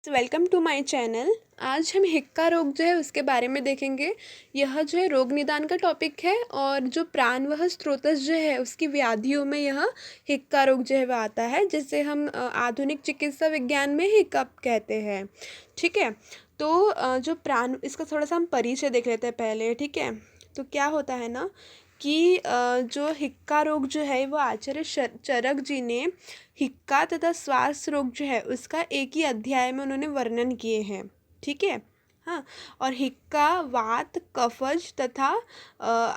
Welcome to my channel. आज हम हिक्का रोग जो है उसके बारे में देखेंगे। यह जो है रोग निदान का टॉपिक है और जो प्राणवाह स्रोतस जो है उसकी व्याधियों में यह हिक्का रोग जो है वह आता है, जिसे हम आधुनिक चिकित्सा विज्ञान में हिक्का कहते हैं। ठीक है, तो जो प्राण इसका थोड़ा सा हम परिचय देख लेते हैं पहले। ठीक है, तो क्या होता है ना कि जो हिक्का रोग जो है वो आचार्य चरक जी ने हिक्का तथा श्वास रोग जो है उसका एक ही अध्याय में उन्होंने वर्णन किए हैं। ठीक है, हाँ। और हिक्का वात कफज तथा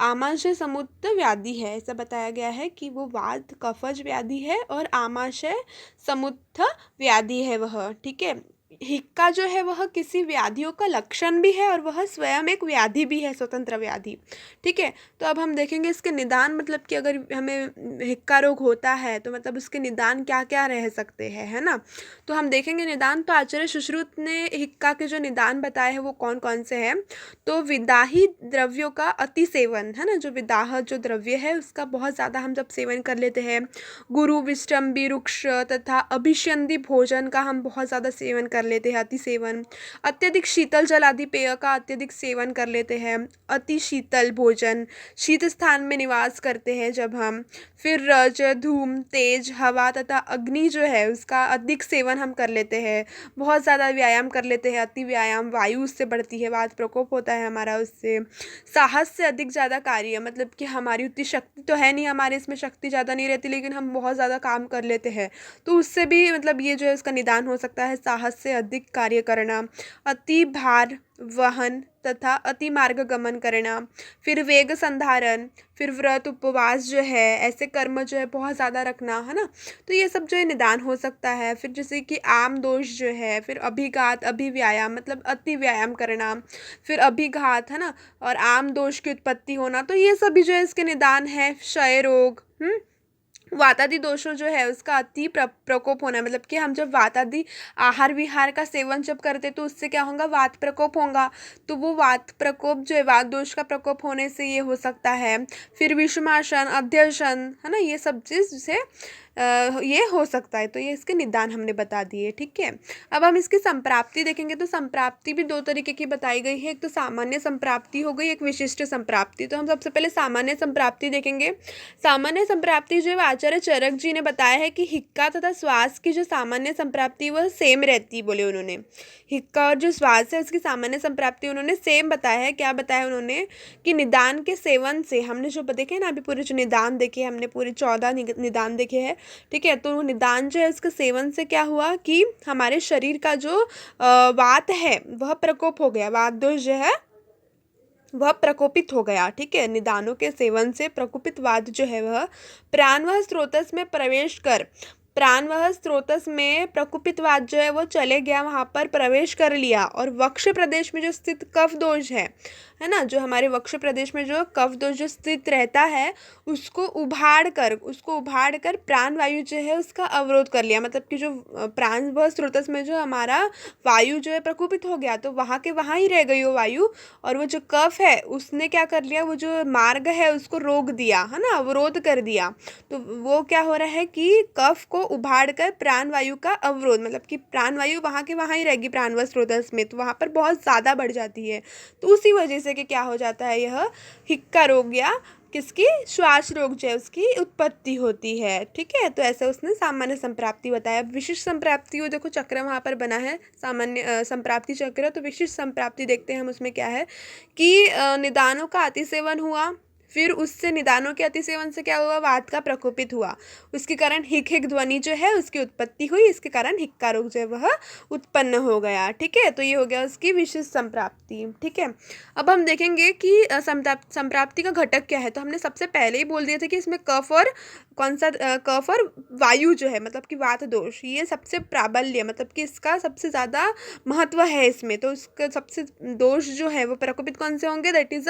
आमाशय समुद्र व्याधि है, ऐसा बताया गया है कि वो वात कफज व्याधि है और आमाशय समुद्र व्याधि है वह। ठीक है, हिक्का जो है वह किसी व्याधियों का लक्षण भी है और वह स्वयं एक व्याधि भी है, स्वतंत्र व्याधि। ठीक है, तो अब हम देखेंगे इसके निदान, मतलब कि अगर हमें हिक्का रोग होता है तो मतलब उसके निदान क्या क्या रह सकते हैं, है ना। तो हम देखेंगे निदान। तो आचार्य सुश्रुत ने हिक्का के जो निदान बताए हैं वो कौन कौन से हैं। तो विदाही द्रव्यों का अति सेवन, है ना, जो विदाह जो द्रव्य है उसका बहुत ज़्यादा हम जब सेवन कर लेते हैं, गुरु विष्टम्बी वृक्ष तथा अभिष्यंदी भोजन का हम बहुत ज़्यादा सेवन कर लेते हैं, अति सेवन, अत्यधिक शीतल जल आदि पेय का अत्यधिक सेवन कर लेते हैं, अति शीतल भोजन, शीत स्थान में निवास करते हैं जब हम, फिर रज धूम तेज हवा तथा अग्नि जो है उसका अधिक सेवन हम कर लेते हैं, बहुत ज़्यादा व्यायाम कर लेते हैं, अति व्यायाम, वायु उससे बढ़ती है, वात प्रकोप होता है हमारा उससे, साहस से अधिक ज़्यादा कार्य, मतलब कि हमारी उतनी शक्ति तो है नहीं, हमारे इसमें शक्ति ज़्यादा नहीं रहती लेकिन हम बहुत ज़्यादा काम कर लेते हैं, तो उससे भी मतलब ये जो है उसका निदान हो सकता है। साहस से अधिक कार्य करना, अति भार वहन तथा अति मार्ग गमन करना, फिर वेग संधारण, फिर व्रत उपवास जो है, ऐसे कर्म जो है बहुत ज़्यादा रखना, है ना। तो ये सब जो है निदान हो सकता है। फिर जैसे कि आम दोष जो है, फिर अभिघात अभिव्यायाम मतलब अति व्यायाम करना, फिर अभिघात, है ना, और आम दोष की उत्पत्ति होना, तो ये सभी जो है इसके निदान है। क्षय रोग, वातादि दोषों जो है उसका अति प्रकोप होना, मतलब कि हम जब वातादि आहार विहार का सेवन जब करते तो उससे क्या होगा, वात प्रकोप होगा, तो वो वात प्रकोप जो है वात दोष का प्रकोप होने से ये हो सकता है। फिर विषमासन अध्यशन, है ना, ये सब चीज़ से ये हो सकता है। तो ये इसके निदान हमने बता दिए। ठीक है, अब हम इसकी संप्राप्ति देखेंगे। तो संप्राप्ति भी दो तरीके की बताई गई है, एक तो सामान्य संप्राप्ति हो गई, एक विशिष्ट संप्राप्ति। तो हम सबसे पहले सामान्य संप्राप्ति देखेंगे। सामान्य संप्राप्ति जो है आचार्य चरक जी ने बताया है कि हिक्का तथा श्वास की जो सामान्य संप्राप्ति वह सेम रहती, बोले उन्होंने। हिक्का और जो श्वास है उसकी सामान्य संप्राप्ति उन्होंने सेम बताया है। क्या बताया उन्होंने कि निदान के सेवन से, हमने जो देखे ना अभी पूरे जो निदान देखे, हमने पूरे 14 निदान देखे हैं। ठीक है, तो निदान जो है उसके सेवन से क्या हुआ कि हमारे शरीर का जो वात है वह प्रकोप हो गया, वात दोष जो है वह प्रकोपित हो गया। ठीक है, निदानों के सेवन से प्रकोपित वात जो है वह प्राणवाह स्रोतस में प्रवेश कर, प्राणवाह स्रोतस में प्रकोपित वात जो है वो चले गया, वहाँ पर प्रवेश कर लिया, और वक्ष प्रदेश में जो स्थित कफ दोष है ना, जो हमारे वक्ष प्रदेश में जो कफ दोष जो स्थित रहता है उसको उभाड़ कर प्राण वायु जो है उसका अवरोध कर लिया, मतलब कि जो प्राणवाह स्रोतस में जो हमारा वायु जो है प्रकोपित हो गया तो वहाँ के वहाँ ही रह गई वो वायु, और वो जो कफ है उसने क्या कर लिया, वो जो मार्ग है उसको रोक दिया, है ना, अवरोध कर दिया। तो वो क्या हो रहा है कि कफ को उभाड़ कर प्राण वायु का अवरोध, मतलब कि प्राण वायु वहाँ के वहाँ ही रहेगी प्राणवाह स्रोतस में, तो वहाँ पर बहुत ज़्यादा बढ़ जाती है। तो उसी वजह से कि क्या हो जाता है, यह हिक्का रोग या किसकी श्वास रोग जो है उसकी उत्पत्ति होती है। ठीक है, तो ऐसे उसने सामान्य संप्राप्ति बताया। विशिष्ट संप्राप्ति, वो देखो चक्र वहाँ पर बना है, सामान्य संप्राप्ति चक्र। तो विशिष्ट संप्राप्ति देखते हैं हम, उसमें क्या है कि निदानों का अतिसेवन हुआ, फिर उससे निदानों के अतिसेवन से क्या हुआ, वात का प्रकोपित हुआ, उसके कारण हिक हिक ध्वनि जो है उसकी उत्पत्ति हुई, इसके कारण हिक्का रोग जो है वह उत्पन्न हो गया। ठीक है, तो ये हो गया उसकी विशिष्ट संप्राप्ति। ठीक है, अब हम देखेंगे कि संप्राप्ति का घटक क्या है। तो हमने सबसे पहले ही बोल दिया था कि इसमें कफ और कौन सा कफ और वायु जो है, मतलब कि वात दोष, ये सबसे प्राबल्य, मतलब कि इसका सबसे ज़्यादा महत्व है इसमें। तो उसका सबसे दोष जो है वो प्रकोपित कौन से होंगे, दैट इज़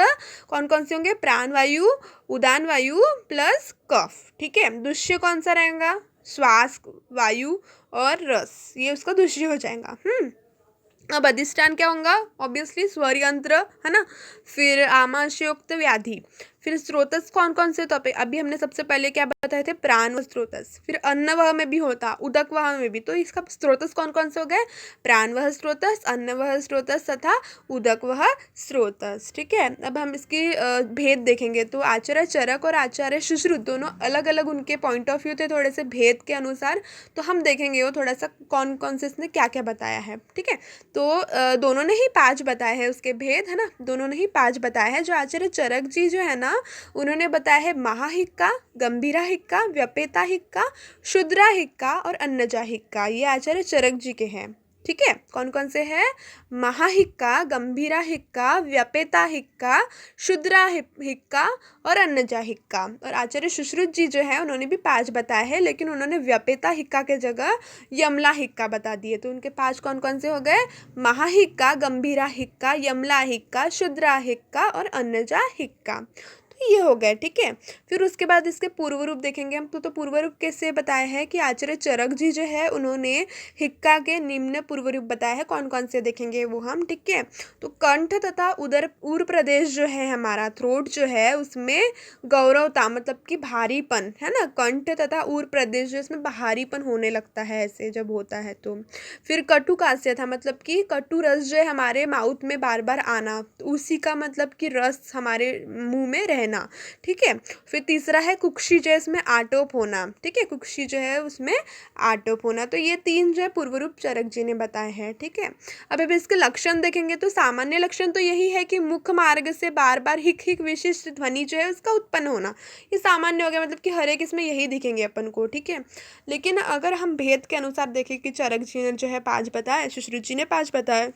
कौन कौन से होंगे, प्राण वायु, उदान वायु प्लस कफ। ठीक है, दूष्य कौन सा रहेगा, श्वास वायु और रस, ये उसका दूष्य हो जाएगा। अब अधिष्ठान क्या होगा, ऑब्वियसली स्वर यंत्र, है ना, फिर आमाशयोक्त व्याधि, फिर स्रोतस कौन कौन से, तो अभी हमने सबसे पहले क्या बताए थे, प्राण व स्रोतस। फिर अन्नवह में भी होता, उदकवह में भी, तो इसका स्रोतस कौन कौन से हो गए, प्राणवह स्रोतस, अन्नवह स्रोतस तथा उदकवह स्रोतस। ठीक है, अब हम इसकी भेद देखेंगे। तो आचार्य चरक और आचार्य सुश्रुत दोनों अलग अलग उनके पॉइंट ऑफ व्यू थे थोड़े से भेद के अनुसार, तो हम देखेंगे वो थोड़ा सा कौन कौन से इसने क्या क्या बताया है। ठीक है, तो दोनों ने ही 5 बताए हैं उसके भेद, है ना, दोनों ने ही 5 बताए हैं। जो आचार्य चरक जी जो है ना, उन्होंने बताया है महाहिक्का, गंभीरा हिक्का, व्यपेता हिक्का, शुद्रा हिक्का और अन्नजा हिक्का, ये आचार्य चरक जी के हैं। ठीक है, कौन कौन से हैं, महाहिक्का, गंभीरा हिक्का, व्यपेता हिक्का, शुद्रा हिक्का और अन्नजा हिक्का। और आचार्य सुश्रुत जी जो है उन्होंने भी 5 बताए हैं, लेकिन उन्होंने व्यपेता हिक्का के जगह यमला हिक्का बता दिए। तो उनके 5 कौन कौन से हो गए, महाहिक्का, गंभीरा हिक्का, यमला हिक्का, शुद्रा हिक्का और अन्नजा हिक्का। तो ये हो गए। ठीक है, फिर उसके बाद इसके पूर्व रूप देखेंगे हम। तो पूर्व रूप कैसे बताया है कि आचार्य चरक जी जो है उन्होंने हिक्का के निम्न पूर्व रूप बताया है, कौन कौन से देखेंगे वो हम। ठीक है, तो कंठ तथा उर प्रदेश जो है हमारा, थ्रोट जो है उसमें गौरवता मतलब कि भारीपन, है ना, कंठ तथा उर प्रदेश जो इसमें भारीपन होने लगता है ऐसे जब होता है तो। फिर कटु कास्य था, मतलब कि कटु रस जो है हमारे माउथ में बार बार आना, तो उसी का मतलब कि रस हमारे मुंह में रहना। ठीक है, फिर तीसरा है कुक्षी जो है इसमें आटोप होना। ठीक है, कुक्षी जो है उसमें आटोप होना। तो ये 3 जो है पूर्व रूप चरक जी ने बताए हैं। ठीक है, अब इसके लक्षण देखेंगे। तो सामान्य लक्षण तो यही है कि मुख मार्ग से बार बार हिक हिक विशिष्ट ध्वनि जो है उसका उत्पन्न होना, ये सामान्य हो गया, मतलब कि हर एक इसमें यही दिखेंगे अपन को। ठीक है, लेकिन अगर हम भेद के अनुसार देखें कि चरक जी ने जो है 5 बताए, सुश्रुत जी ने 5 बताए,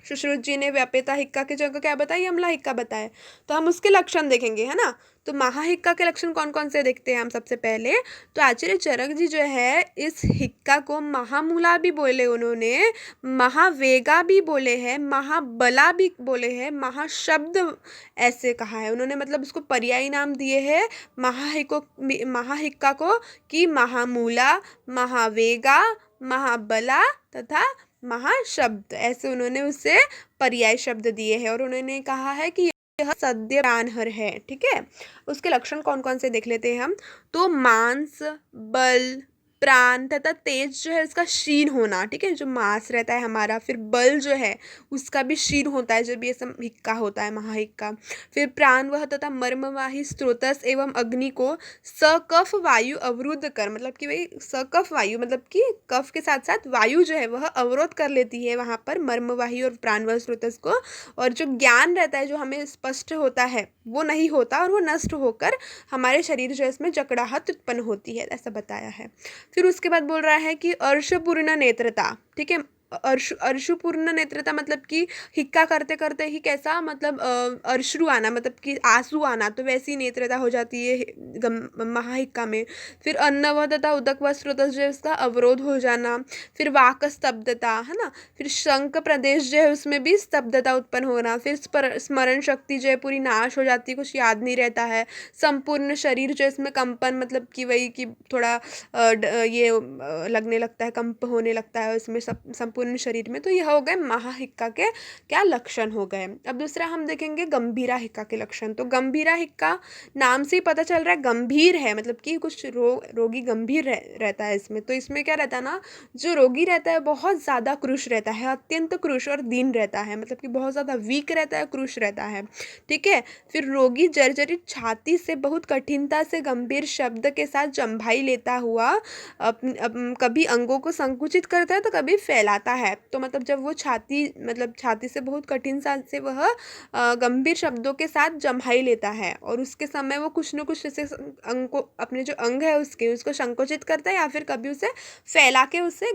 सुश्रुत जी ने व्यापेता हिक्का की जगह क्या बताया, यमला हिक्का बताया। तो हम उसके लक्षण देखेंगे, है ना। तो महाहिक्का के लक्षण कौन कौन से देखते हैं हम सबसे पहले। तो आचार्य चरक जी जो है इस हिक्का को महामूला भी बोले उन्होंने, महावेगा भी बोले हैं, महाबला भी बोले हैं, महाशब्द ऐसे कहा है उन्होंने, मतलब उसको पर्यायी नाम दिए हैं महाहिक्का को कि महामूला, महावेगा, महाबला तथा महाशब्द, ऐसे उन्होंने उसे पर्याय शब्द दिए हैं। और उन्होंने कहा है कि यह सद्य प्राणहर है। ठीक है, उसके लक्षण कौन कौन से देख लेते हैं हम। तो मांस, बल, प्राण तथा तेज जो है उसका क्षीण होना। ठीक है, जो मांस रहता है हमारा, फिर बल जो है उसका भी क्षीण होता है जब ये सब हिक्का होता है, महाहिक्का। फिर प्राण वह तथा मर्मवाही स्रोतस एवं अग्नि को सकफ वायु अवरुद्ध कर, मतलब कि वही सकफ वायु मतलब कि कफ के साथ साथ वायु जो है वह अवरोध कर लेती है वहाँ पर मर्मवाही और प्राणवायु स्रोतस को, और जो ज्ञान रहता है जो हमें स्पष्ट होता है वो नहीं होता और वो नष्ट होकर हमारे शरीर जो है इसमें जकड़ाहट उत्पन्न होती है, ऐसा बताया है। फिर उसके बाद बोल रहा है कि अर्शपूर्ण नेत्रता। ठीक है, अर्शुपूर्ण नेत्रता मतलब कि हिक्का करते करते ही कैसा, मतलब अश्रु आना, मतलब कि आंसू आना, तो वैसी नेत्रता हो जाती है महाहिक्का में। फिर अन्नवह तथा उदकवह स्रोतस जो है उसका अवरोध हो जाना। फिर वाक स्तब्धता, है ना। फिर शंख प्रदेश जो है उसमें भी स्तब्धता उत्पन्न होना। फिर स्मरण शक्ति जो है पूरी नाश हो जाती है, कुछ याद नहीं रहता है। संपूर्ण शरीर जो है इसमें कंपन, मतलब कि वही कि थोड़ा लगने लगता है, कंप होने लगता है इसमें संपूर्ण शरीर में। तो यह हो गए महाहिक्का के क्या लक्षण हो गए। अब दूसरा हम देखेंगे गंभीरा हिक्का के लक्षण। तो गंभीरा हिक्का नाम से ही पता चल रहा है गंभीर है, मतलब कि कुछ रोगी गंभीर रहता है इसमें। तो इसमें क्या रहता है ना, जो रोगी रहता है बहुत ज़्यादा क्रुश रहता है, अत्यंत क्रुश और दीन रहता है, मतलब कि बहुत ज़्यादा वीक रहता है, क्रुश रहता है। ठीक है, फिर रोगी जर्जरित छाती से बहुत कठिनता से गंभीर शब्द के साथ जम्भाई लेता हुआ कभी अंगों को संकुचित करता है तो कभी फैलाता है। तो मतलब जब वो छाती से बहुत कठिन सा से वह गंभीर शब्दों के साथ जम्भाई लेता है, और उसके समय वो कुछ न कुछ जैसे अंग को, अपने जो अंग है उसको संकुचित करता है, या फिर कभी उसे फैला के उसे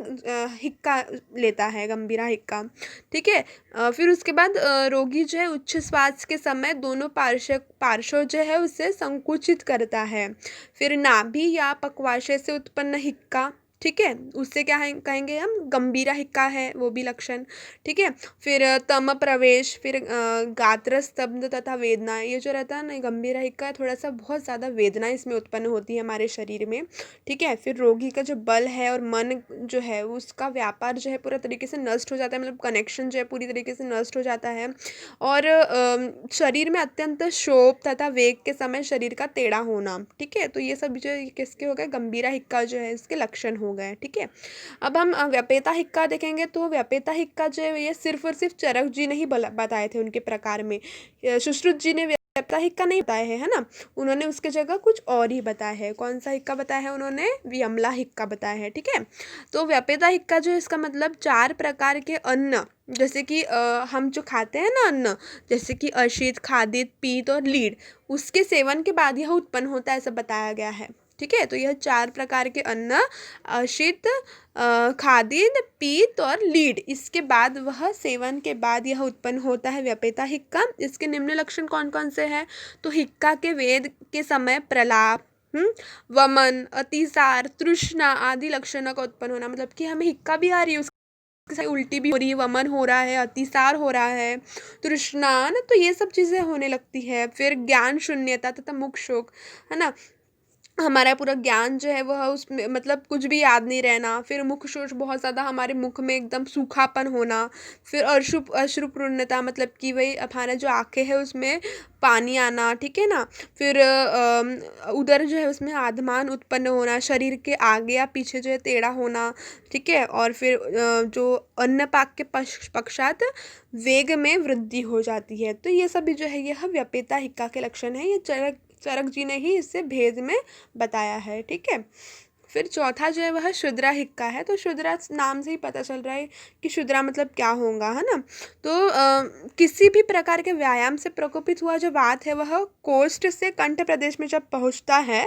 हिक्का लेता है, गंभीरा हिक्का। ठीक है, फिर उसके बाद रोगी जो है उच्च श्वास के समय दोनों पार्श्व जो है उसे संकुचित करता है। फिर नाभि या पक्वाशय से उत्पन्न हिक्का। ठीक है, उससे क्या है कहेंगे हम, गंभीरा हिक्का है वो भी लक्षण। ठीक है, फिर तम प्रवेश, फिर गात्र स्तब्ध तथा वेदना, ये जो रहता है ना गंभीरा हिक्का है, थोड़ा सा बहुत ज़्यादा वेदना इसमें उत्पन्न होती है हमारे शरीर में। ठीक है, फिर रोगी का जो बल है और मन जो है उसका व्यापार जो है पूरा तरीके से नष्ट हो जाता है, मतलब कनेक्शन जो है पूरी तरीके से नष्ट हो जाता है। और शरीर में अत्यंत क्षोभ तथा वेग के समय शरीर का टेढ़ा होना। ठीक है, तो ये सब जो किसके हो गए, गंभीरा हिक्का जो है इसके लक्षण हो गए। ठीक है, अब हम व्यपेता हिक्का देखेंगे। तो व्यपेता हिक्का जो है ये सिर्फ और सिर्फ चरक जी ने ही बताए थे उनके प्रकार में, सुश्रुत जी ने व्यपेता हिक्का नहीं बताया है ना, उन्होंने उसके जगह कुछ और ही बताया है। कौन सा हिक्का बताया है उन्होंने, वियमला हिक्का बताया है। ठीक है, तो व्यपेता हिक्का जो है इसका मतलब 4 प्रकार के अन्न, जैसे कि हम जो खाते हैं ना अन्न, जैसे कि अशित, खादित, पीत और लीड, उसके सेवन के बाद यह उत्पन्न होता है, ऐसा बताया गया है। ठीक है, तो यह 4 प्रकार के अन्न, अशित, खादित, पीत और लीड, इसके बाद वह सेवन के बाद यह उत्पन्न होता है व्यपेता हिक्का। इसके निम्न लक्षण कौन कौन से हैं, तो हिक्का के वेद के समय प्रलाप, वमन, अतिसार, तृष्णा आदि लक्षणों का उत्पन्न होना, मतलब कि हमें हिक्का भी आ रही है, उसके उल्टी भी हो रही है, वमन हो रहा है, अतिसार हो रहा है, तृष्णा ना, तो ये सब चीज़ें होने लगती है। फिर ज्ञान शून्यता तथा मुख शोक, है ना, हमारा पूरा ज्ञान जो है वह उसमें मतलब कुछ भी याद नहीं रहना। फिर मुख शोष, बहुत ज़्यादा हमारे मुख में एकदम सूखापन होना। फिर अश्रुपूर्णता, मतलब कि वही हमारा जो आँखें है उसमें पानी आना। ठीक है ना, फिर उधर जो है उसमें आधमान उत्पन्न होना, शरीर के आगे या पीछे जो है टेढ़ा होना। ठीक है, और फिर जो अन्न पाक के पश्चात वेग में वृद्धि हो जाती है। तो ये सभी जो है यह व्यपेता हिक्का के लक्षण है, ये चरक जी ने ही इसे भेद में बताया है। ठीक है, फिर चौथा जो है वह शुद्रा हिक्का है। तो शुद्रा नाम से ही पता चल रहा है कि शुद्रा मतलब क्या होगा, है ना। तो किसी भी प्रकार के व्यायाम से प्रकोपित हुआ जो वात है वह कोष्ठ से कंठ प्रदेश में जब पहुंचता है,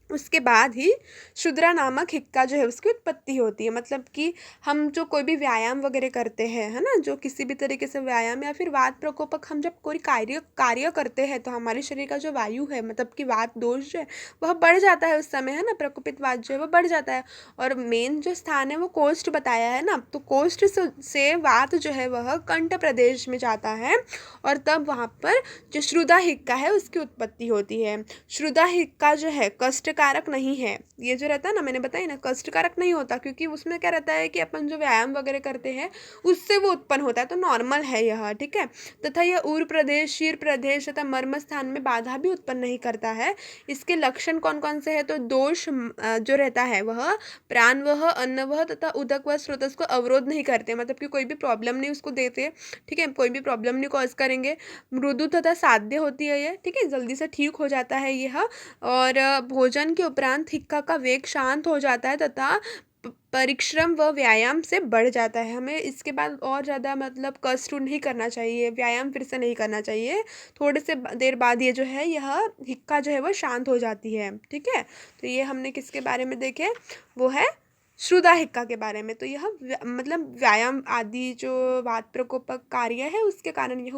उसके बाद ही शुद्रा नामक हिक्का जो है उसकी उत्पत्ति होती है। मतलब कि हम जो कोई भी व्यायाम वगैरह करते हैं, है ना, जो किसी भी तरीके से व्यायाम या फिर वात प्रकोपक, हम जब कोई कार्य करते हैं तो हमारे शरीर का जो वायु है, मतलब कि वात दोष जो है वह बढ़ जाता है उस समय, है ना, प्रकोपित वात जो है वह बढ़ जाता है। और मेन जो स्थान है वो कोष्ठ बताया है ना, तो कोष्ठ से वात जो है वह कंठ प्रदेश में जाता है, और तब वहाँ पर जो श्रुदा हिक्का है उसकी उत्पत्ति होती है। श्रुदा हिक्का जो है कष्टकारक नहीं है, ये जो रहता है ना, मैंने बताया ना, कष्टकारक नहीं होता, क्योंकि उसमें क्या रहता है कि अपन जो व्यायाम वगैरह करते हैं उससे वो उत्पन्न होता है, तो नॉर्मल है यह। ठीक है, तथा यह उर प्रदेश, शीर प्रदेश तथा मर्म स्थान में बाधा भी उत्पन्न नहीं करता है। इसके लक्षण कौन कौन से हैं, तो दोष जो रहता है वह प्राणवह, अन्नवह तथा उदक व स्रोतस को अवरोध नहीं करते, मतलब कि कोई भी प्रॉब्लम नहीं उसको देते। ठीक है, कोई भी प्रॉब्लम नहीं कॉज करेंगे। मृदु तथा साध्य होती है ये। ठीक है, जल्दी से ठीक हो जाता है यह। और भोजन के उपरांत हिक्का का वेग शांत हो जाता है तथा परिश्रम व व्यायाम से बढ़ जाता है। हमें इसके बाद और ज़्यादा मतलब कष्ट नहीं करना चाहिए, व्यायाम फिर से नहीं करना चाहिए, थोड़े से देर बाद ये जो है यह हिक्का जो है वह शांत हो जाती है। ठीक है, तो ये हमने किसके बारे में देखे, वो है श्रुदा हिक्का के बारे में। तो यह मतलब व्यायाम आदि जो वात प्रकोपक कार्य है उसके कारण यह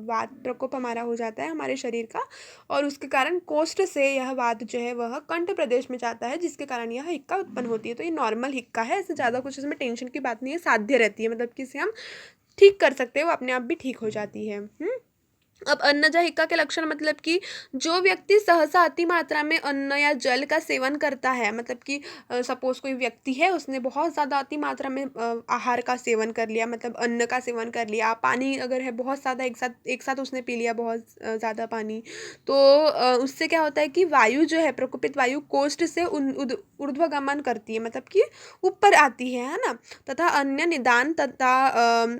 वात प्रकोप हमारा हो जाता है हमारे शरीर का, और उसके कारण कोष्ठ से यह वात जो है वह कंठ प्रदेश में जाता है, जिसके कारण यह हिक्का उत्पन्न होती है। तो ये नॉर्मल हिक्का है, ऐसे ज़्यादा कुछ इसमें टेंशन की बात नहीं है, साध्य रहती है, मतलब कि इसे हम ठीक कर सकते हैं, वो अपने आप भी ठीक हो जाती है। अब अन्नजा हिक्का के लक्षण, मतलब कि जो व्यक्ति सहसा अति मात्रा में अन्न या जल का सेवन करता है, मतलब कि सपोज कोई व्यक्ति है उसने बहुत ज़्यादा अति मात्रा में आहार का सेवन कर लिया, मतलब अन्न का सेवन कर लिया, पानी अगर है बहुत ज़्यादा एक साथ उसने पी लिया बहुत ज़्यादा पानी, तो उससे क्या होता है कि वायु जो है, प्रकोपित वायु कोष्ठ से ऊर्ध्वगमन करती है, मतलब कि ऊपर आती है ना, तथा अन्य निदान तथा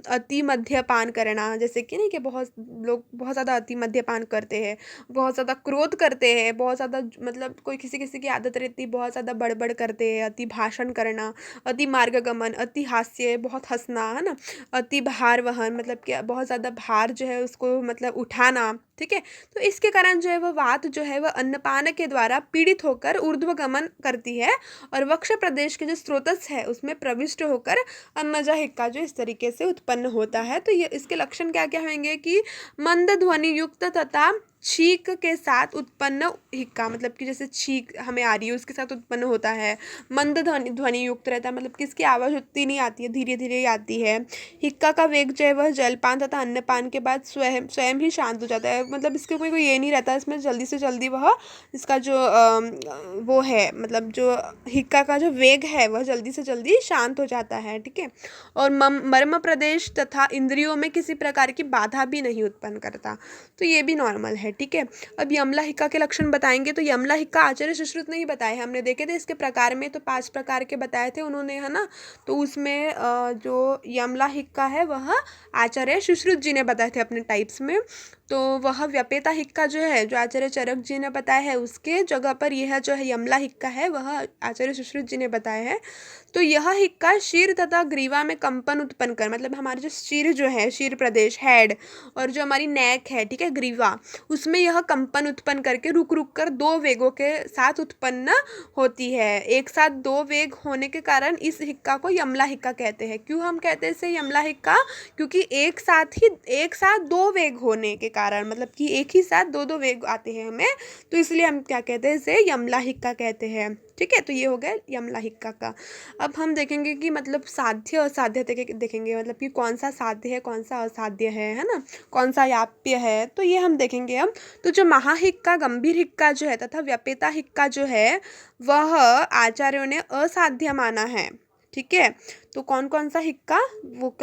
अति मद्यपान करना, जैसे कि नहीं कि बहुत लोग बहुत ज़्यादा अति मद्यपान करते हैं, बहुत ज़्यादा क्रोध करते हैं, बहुत ज़्यादा मतलब कोई किसी किसी की आदत रहती है बहुत ज़्यादा बड़बड़ करते हैं, अति भाषण करना, अति मार्गगमन, अति हास्य, बहुत हंसना, है ना, अति भार वहन, मतलब कि बहुत ज़्यादा भार जो है उसको मतलब उठाना। ठीक है, तो इसके कारण जो है वह वात जो है वह अन्नपान के द्वारा पीड़ित होकर ऊर्ध्वगमन करती है, और वक्ष प्रदेश के जो स्रोतस है उसमें प्रविष्ट होकर अन्नजा हिक्का जो इस तरीके से उत्पन्न होता है। तो ये इसके लक्षण क्या क्या होंगे कि मंद ध्वनि युक्त तथा छींक के साथ उत्पन्न हिक्का, मतलब कि जैसे छींक हमें आ रही है उसके साथ उत्पन्न होता है। मंद ध्वनि युक्त रहता है, मतलब कि इसकी आवाज़ उतनी नहीं आती है, धीरे धीरे ही आती है। हिक्का का वेग जो है वह जलपान तथा अन्नपान के बाद स्वयं स्वयं ही शांत हो जाता है, मतलब इसके कोई ये नहीं रहता इसमें जल्दी से जल्दी वह इसका जो वो है, मतलब जो हिक्का का जो वेग है वह जल्दी से जल्दी शांत हो जाता है। ठीक है, और मर्म प्रदेश तथा इंद्रियों में किसी प्रकार की बाधा भी नहीं उत्पन्न करता, तो ये भी नॉर्मल है। ठीक है, अब यमला हिक्का के लक्षण बताएंगे, तो यमला हिक्का आचार्य सुश्रुत ने ही बताए, हमने देखे थे इसके प्रकार में, तो 5 प्रकार के बताए थे उन्होंने, है ना। तो उसमें जो यमला हिक्का है वह आचार्य सुश्रुत जी ने बताए थे अपने टाइप्स में। तो वह व्यपेता हिक्का जो है, जो आचार्य चरक जी ने बताया है, उसके जगह पर यह जो है यमला हिक्का है वह आचार्य सुश्रुत जी ने बताया है। तो यह हिक्का शीर तथा ग्रीवा में कंपन उत्पन्न कर, मतलब हमारे जो शीर जो है, शीर प्रदेश हेड, और जो हमारी नेक है, ठीक है, ग्रीवा, उसमें यह कंपन उत्पन्न करके रुक रुक कर 2 वेगों के साथ उत्पन्न होती है। एक साथ 2 वेग होने के कारण इस हिक्का को यमला हिक्का कहते हैं। क्यों हम कहते हैं इसे यमला हिक्का? क्योंकि एक साथ 2 वेग होने के कारण, मतलब कि एक ही साथ 2 वेग आते हैं हमें, तो इसलिए हम क्या कहते हैं, इसे यमला हिक्का कहते हैं। ठीक है, तो ये हो गया यमला हिक्का का। अब हम देखेंगे कि मतलब साध्य असाध्य देखेंगे, मतलब कि कौन सा साध्य है कौन सा असाध्य है ना, कौन सा याप्य है, तो ये हम देखेंगे अब। तो जो महाहिक्का, गंभीर हिक्का जो है तथा व्यपेता हिक्का जो है वह आचार्यों ने असाध्य माना है। ठीक है, तो कौन कौन सा हिक्का, वो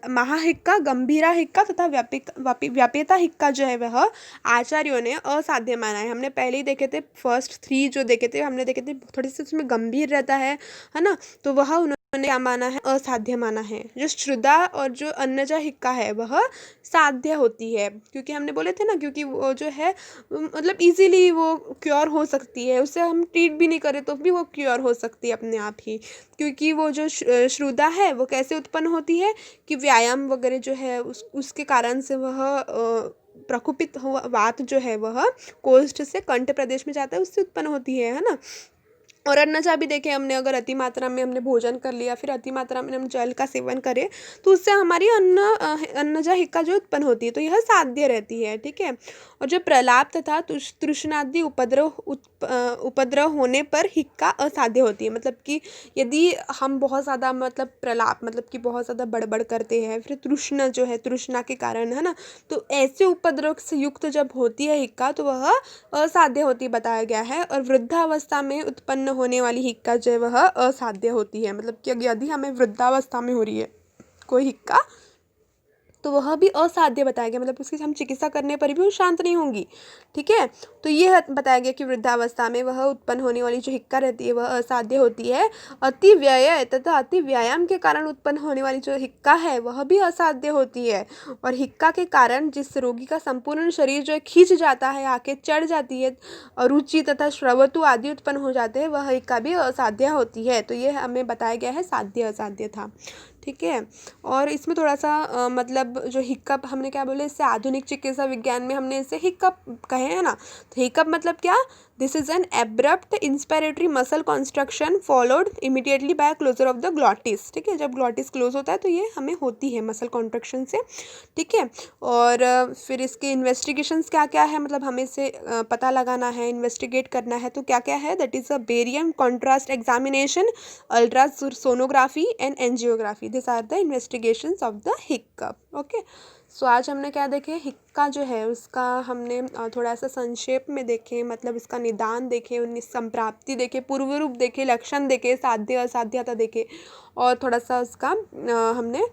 महाहिक्का, गंभीरा हिक्का तथा व्यपेता हिक्का जो है वह आचार्यों ने असाध्य माना है। हमने पहले ही देखे थे, फर्स्ट 3 जो देखे थे हमने देखे थे, थोड़ी सी उसमें गंभीर रहता है ना, तो वह उन्होंने क्या माना है, असाध्य माना है। जो श्रुदा और जो अन्नजा हिक्का है वह साध्य होती है, क्योंकि हमने बोले थे ना, क्योंकि वो जो है मतलब इजीली वो क्योर हो सकती है, उससे हम ट्रीट भी नहीं करें तो भी वो क्योर हो सकती है अपने आप ही। क्योंकि वो जो श्रुदा है वो कैसे उत्पन्न होती है कि व्यायाम वगैरह जो है उसके कारण से वह प्रकुपित हुआ वात जो है वह कोष्ठ से कंठ प्रदेश में जाता है, उससे उत्पन्न होती है ना। और अन्नजा भी देखें हमने, अगर अति मात्रा में हमने भोजन कर लिया, फिर अति मात्रा में हम जल का सेवन करें, तो उससे हमारी अन्नजा हिक्का जो उत्पन्न होती है, तो यह साध्य रहती है। ठीक है, और जो प्रलाप तथा तृष्णादि उपद्रव होने पर हिक्का असाध्य होती है, मतलब कि यदि हम बहुत ज़्यादा मतलब प्रलाप, मतलब कि बहुत ज़्यादा बड़बड़ करते हैं, फिर तृष्णा जो है, तृष्णा के कारण, है ना, तो ऐसे उपद्रव से युक्त जब होती है हिक्का तो वह असाध्य होती बताया गया है। और वृद्धावस्था में उत्पन्न होने वाली हिक्का जो है वह असाध्य होती है, मतलब कि यदि हमें वृद्धावस्था में हो रही है कोई हिक्का तो वह भी असाध्य बताया गया, मतलब उसकी हम चिकित्सा करने पर भी वो शांत नहीं होंगी। ठीक है, तो ये बताया गया कि वृद्धावस्था में वह उत्पन्न होने वाली जो हिक्का रहती है वह असाध्य होती है। अति व्यय तथा अति व्यायाम के कारण उत्पन्न होने वाली जो हिक्का है वह भी असाध्य होती है। और हिक्का के कारण जिस रोगी का संपूर्ण शरीर जो है खींच जाता है, आंखें चढ़ जाती है, रुचि तथा श्रवतु आदि उत्पन्न हो जाते हैं, वह हिक्का भी असाध्य होती है। तो ये हमें बताया गया है साध्य असाध्य था। ठीक है, और इसमें थोड़ा सा मतलब जो हिक्कप हमने क्या बोले, इससे आधुनिक चिकित्सा विज्ञान में हमने इसे हिक्कप कहे हैं ना। तो हिक्कप मतलब क्या, this is an abrupt inspiratory muscle construction followed immediately by closure of the glottis. ठीक है, जब ग्लॉटिस क्लोज होता है तो ये हमें होती है मसल कॉन्ट्रैक्शन से। ठीक है, और फिर इसके इन्वेस्टिगेशंस क्या क्या है, मतलब हमें इसे पता लगाना है, इन्वेस्टिगेट करना है, तो क्या क्या है, that is a barium contrast examination, ultrasonography and angiography, this are the investigations of the hiccup. Okay, so आज हमने क्या देखे, हिक्का जो है उसका हमने थोड़ा सा संक्षेप में देखे, मतलब इसका निदान देखे, उन्नीस संप्राप्ति देखे, पूर्व रूप देखे, लक्षण देखे, साध्य असाध्यता देखे, और थोड़ा सा उसका हमने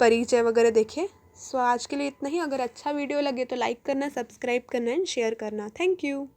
परिचय वगैरह देखे। सो आज के लिए इतना ही। अगर अच्छा वीडियो लगे तो लाइक करना, सब्सक्राइब करना एंड शेयर करना। Thank you.